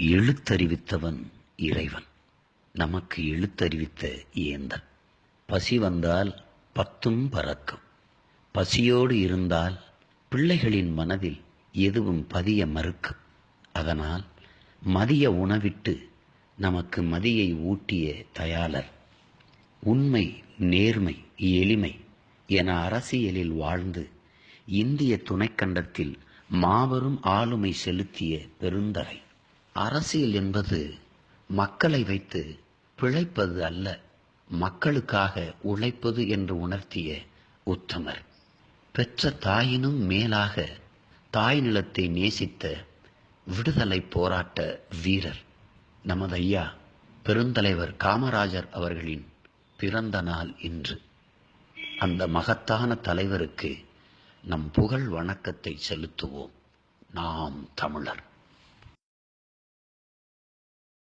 எழுத்தறிவித்தவன் இறைவன். நமக்கு எழுத்தறிவித்த ஏந்தன். பசி வந்தால் பத்தும் பறக்கும். பசியோடு இருந்தால் பிள்ளைகளின் மனதில் எதுவும் பதிய மறுக்கும். அதனால் மதிய உணவிட்டு நமக்கு மதியை ஊட்டிய தயாளர். உண்மை, நேர்மை, எளிமை என அரசியலில் வாழ்ந்து இந்திய துணைக்கண்டத்தில் மாபெரும் ஆளுமை செலுத்திய பெருந்தகை. அரசியல் என்பது மக்களை வைத்து பிழைப்பது அல்ல, மக்களுக்காக உழைப்பது என்று உணர்த்திய உத்தமர். பெற்ற தாயினும் மேலாக தாய் நிலத்தை நேசித்த விடுதலை போராட்ட வீரர். நமது ஐயா பெருந்தலைவர் காமராஜர் அவர்களின் பிறந்த நாள் இன்று. அந்த மகத்தான தலைவருக்கு நம் புகழ் வணக்கத்தை செலுத்துவோம். நாம் தமிழர்.